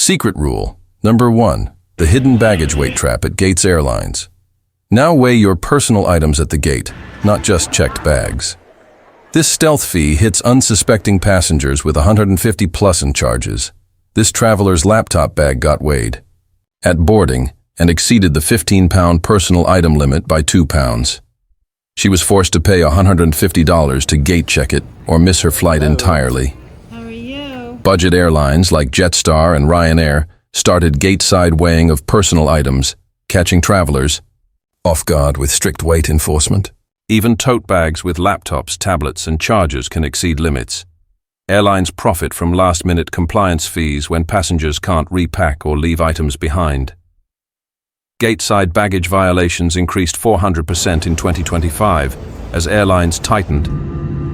Secret rule. Number 1. The hidden baggage weight trap at Gates Airlines. Now weigh your personal items at the gate, not just checked bags. This stealth fee hits unsuspecting passengers with $150 plus in charges. This traveler's laptop bag got weighed at boarding and exceeded the 15-pound personal item limit by 2 pounds. She was forced to pay $150 to gate check it or miss her flight entirely. How are you? Budget airlines like Jetstar and Ryanair started gate-side weighing of personal items, catching travelers off guard with strict weight enforcement. Even tote bags with laptops, tablets, and chargers can exceed limits. Airlines profit from last-minute compliance fees when passengers can't repack or leave items behind. Gate-side baggage violations increased 400% in 2025 as airlines tightened.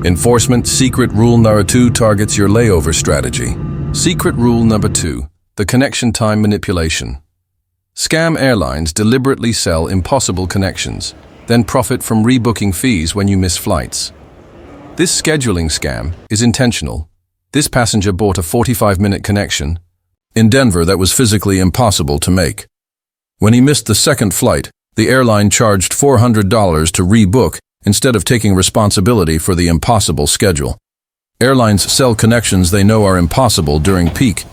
Enforcement. Secret rule number 2 targets your layover strategy. Secret rule number 2. The connection time manipulation. Scam airlines deliberately sell impossible connections, then profit from rebooking fees when you miss flights. This scheduling scam is intentional. This passenger bought a 45-minute connection in Denver that was physically impossible to make. When he missed the second flight, the airline charged $400 to rebook instead of taking responsibility for the impossible schedule. Airlines sell connections they know are impossible during peak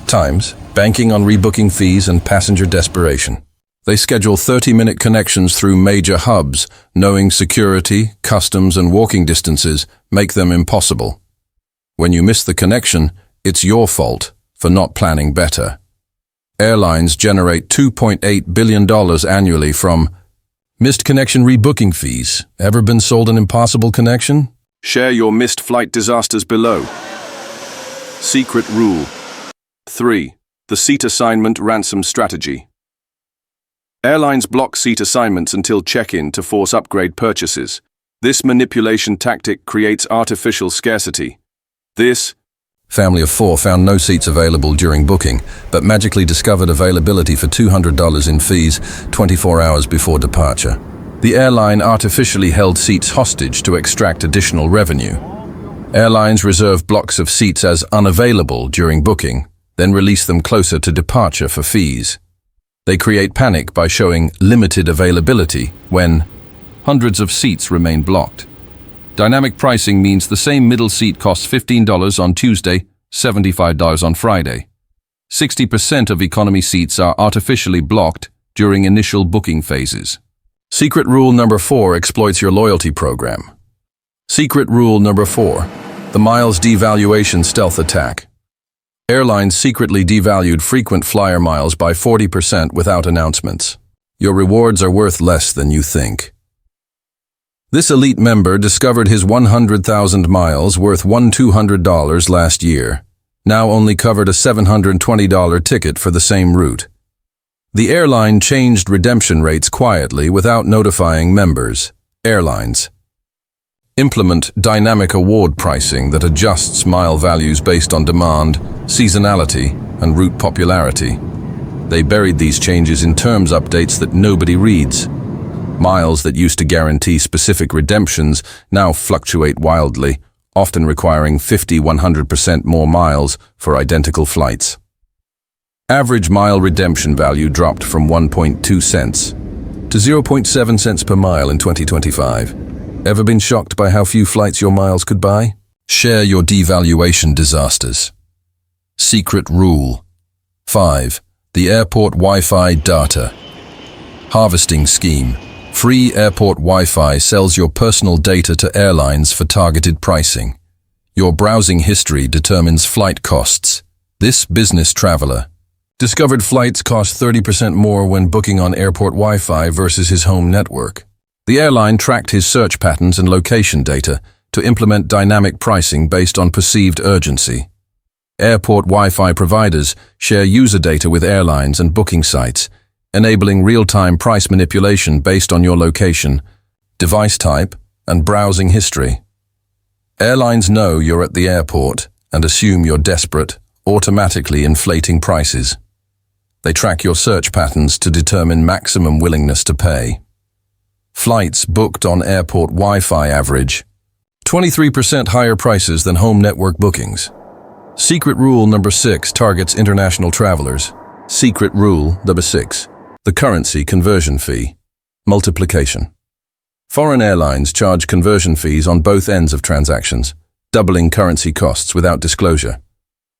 times, banking on rebooking fees and passenger desperation. They schedule 30-minute connections through major hubs, knowing security, customs, and walking distances make them impossible. When you miss the connection, it's your fault for not planning better. Airlines generate $2.8 billion annually from missed connection rebooking fees. Ever been sold an impossible connection? Share your missed flight disasters below. Secret rule. 3. The seat assignment ransom strategy. Airlines block seat assignments until check-in to force upgrade purchases. This manipulation tactic creates artificial scarcity. This family of 4 found no seats available during booking, but magically discovered availability for $200 in fees 24 hours before departure. The airline artificially held seats hostage to extract additional revenue. Airlines reserve blocks of seats as unavailable during booking, then release them closer to departure for fees. They create panic by showing limited availability when hundreds of seats remain blocked. Dynamic pricing means the same middle seat costs $15 on Tuesday, $75 on Friday. 60% of economy seats are artificially blocked during initial booking phases. Secret rule number 4 exploits your loyalty program. Secret rule number 4. The miles devaluation stealth attack. Airlines secretly devalued frequent flyer miles by 40% without announcements. Your rewards are worth less than you think. This elite member discovered his 100,000 miles worth $200 last year, now only covered a $720 ticket for the same route. The airline changed redemption rates quietly without notifying members. Airlines implement dynamic award pricing that adjusts mile values based on demand, seasonality, and route popularity. They buried these changes in terms updates that nobody reads. Miles that used to guarantee specific redemptions now fluctuate wildly, often requiring 50–100% more miles for identical flights. Average mile redemption value dropped from 1.2 cents to 0.7 cents per mile in 2025. Ever been shocked by how few flights your miles could buy? Share your devaluation disasters. Secret rule. 5. The airport Wi-Fi data. Harvesting scheme. Free airport Wi-Fi sells your personal data to airlines for targeted pricing. Your browsing history determines flight costs. This business traveler discovered flights cost 30% more when booking on airport Wi-Fi versus his home network. The airline tracked his search patterns and location data to implement dynamic pricing based on perceived urgency. Airport Wi-Fi providers share user data with airlines and booking sites, enabling real-time price manipulation based on your location, device type, and browsing history. Airlines know you're at the airport and assume you're desperate, automatically inflating prices. They track your search patterns to determine maximum willingness to pay. Flights booked on airport Wi-Fi average 23% higher prices than home network bookings. Secret rule number 6 targets international travelers. Secret rule number 6. The currency conversion fee. Multiplication. Foreign airlines charge conversion fees on both ends of transactions, doubling currency costs without disclosure.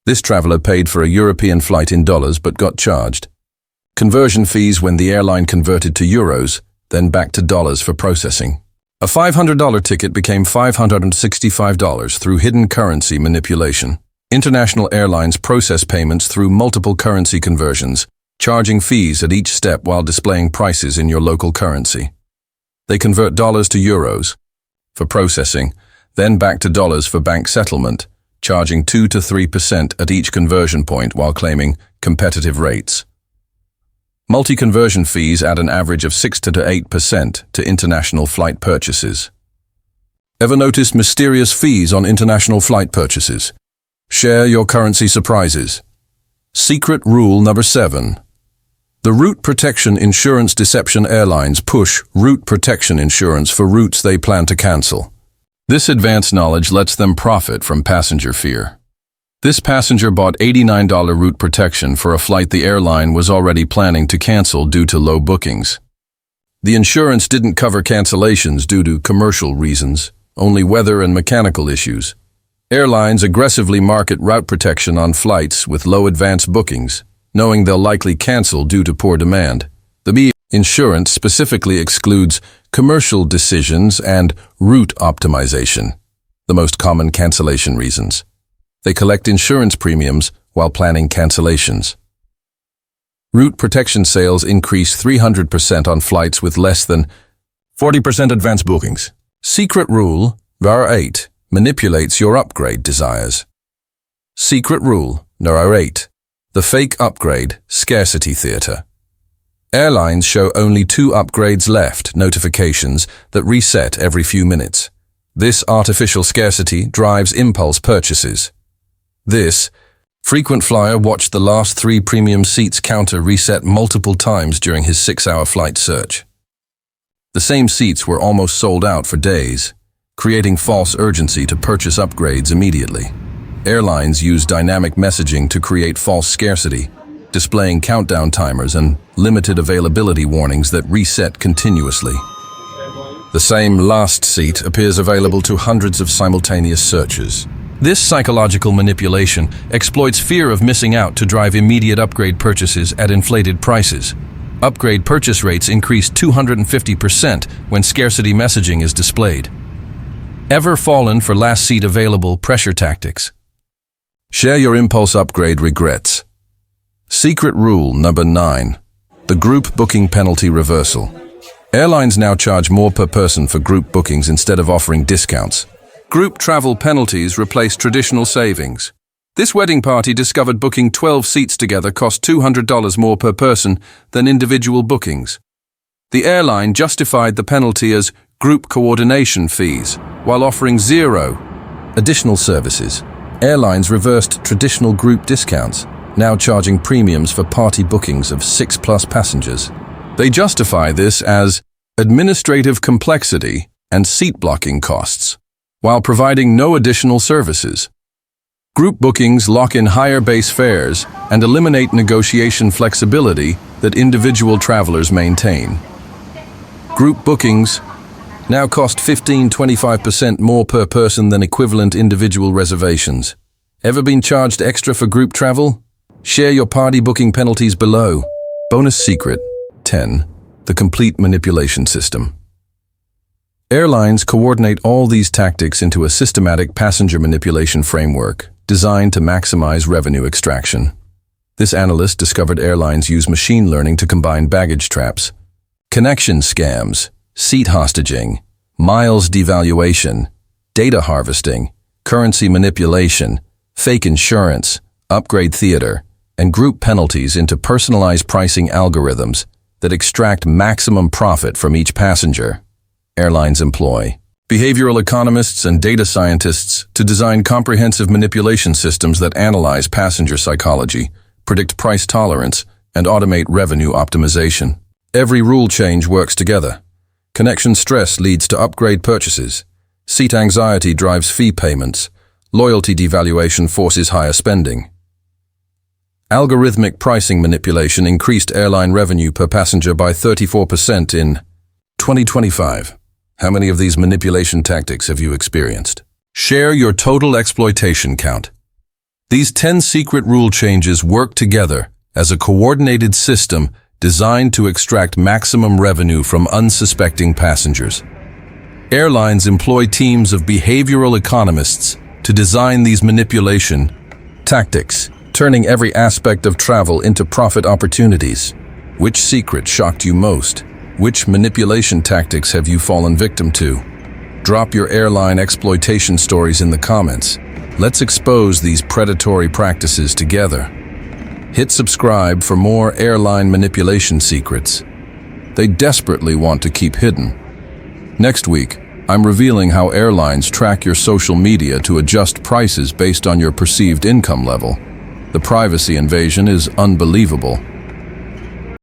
This traveler paid for a European flight in dollars but got charged conversion fees when the airline converted to euros, then back to dollars for processing. A $500 ticket became $565 through hidden currency manipulation. International airlines process payments through multiple currency conversions, charging fees at each step while displaying prices in your local currency. They convert dollars to euros for processing, then back to dollars for bank settlement, charging 2 to 3% at each conversion point while claiming competitive rates. Multi-conversion fees add an average of 6 to 8% to international flight purchases. Ever noticed mysterious fees on international flight purchases? Share your currency surprises. Secret rule number 7. The route protection insurance deception. Airlines push route protection insurance for routes they plan to cancel. This advanced knowledge lets them profit from passenger fear. This passenger bought $89 route protection for a flight the airline was already planning to cancel due to low bookings. The insurance didn't cover cancellations due to commercial reasons, only weather and mechanical issues. Airlines aggressively market route protection on flights with low advance bookings, knowing they'll likely cancel due to poor demand. The insurance specifically excludes commercial decisions and route optimization, the most common cancellation reasons. They collect insurance premiums while planning cancellations. Route protection sales increase 300% on flights with less than 40% advance bookings. Secret rule number 8 manipulates your upgrade desires. Secret rule number 8. The fake upgrade scarcity theater. Airlines show only 2 upgrades left notifications that reset every few minutes. This artificial scarcity drives impulse purchases. This frequent flyer watched the last 3 premium seats counter reset multiple times during his 6-hour flight search. The same seats were almost sold out for days, creating false urgency to purchase upgrades immediately. Airlines use dynamic messaging to create false scarcity, displaying countdown timers and limited availability warnings that reset continuously. The same last seat appears available to hundreds of simultaneous searches. This psychological manipulation exploits fear of missing out to drive immediate upgrade purchases at inflated prices. Upgrade purchase rates increase 250% when scarcity messaging is displayed. Ever fallen for last seat available pressure tactics? Share your impulse upgrade regrets. Secret rule number 9. The group booking penalty reversal. Airlines now charge more per person for group bookings instead of offering discounts. Group travel penalties replace traditional savings. This wedding party discovered booking 12 seats together cost $200 more per person than individual bookings. The airline justified the penalty as group coordination fees, while offering 0 additional services. Airlines reversed traditional group discounts, now charging premiums for party bookings of 6+ passengers. They justify this as administrative complexity and seat blocking costs, while providing no additional services. Group bookings lock in higher base fares and eliminate negotiation flexibility that individual travelers maintain. Group bookings now cost 15–25% more per person than equivalent individual reservations. Ever been charged extra for group travel? Share your party booking penalties below. Bonus secret 10. The complete manipulation system. Airlines coordinate all these tactics into a systematic passenger manipulation framework designed to maximize revenue extraction. This analyst discovered airlines use machine learning to combine baggage traps, connection scams, seat hostaging, miles devaluation, data harvesting, currency manipulation, fake insurance, upgrade theater, and group penalties into personalized pricing algorithms that extract maximum profit from each passenger. Airlines employ behavioral economists and data scientists to design comprehensive manipulation systems that analyze passenger psychology, predict price tolerance, and automate revenue optimization. Every rule change works together. Connection stress leads to upgrade purchases. Seat anxiety drives fee payments. Loyalty devaluation forces higher spending. Algorithmic pricing manipulation increased airline revenue per passenger by 34% in 2025. How many of these manipulation tactics have you experienced? Share your total exploitation count. These 10 secret rule changes work together as a coordinated system designed to extract maximum revenue from unsuspecting passengers. Airlines employ teams of behavioral economists to design these manipulation tactics, turning every aspect of travel into profit opportunities. Which secret shocked you most? Which manipulation tactics have you fallen victim to? Drop your airline exploitation stories in the comments. Let's expose these predatory practices together. Hit subscribe for more airline manipulation secrets they desperately want to keep hidden. Next week, I'm revealing how airlines track your social media to adjust prices based on your perceived income level. The privacy invasion is unbelievable.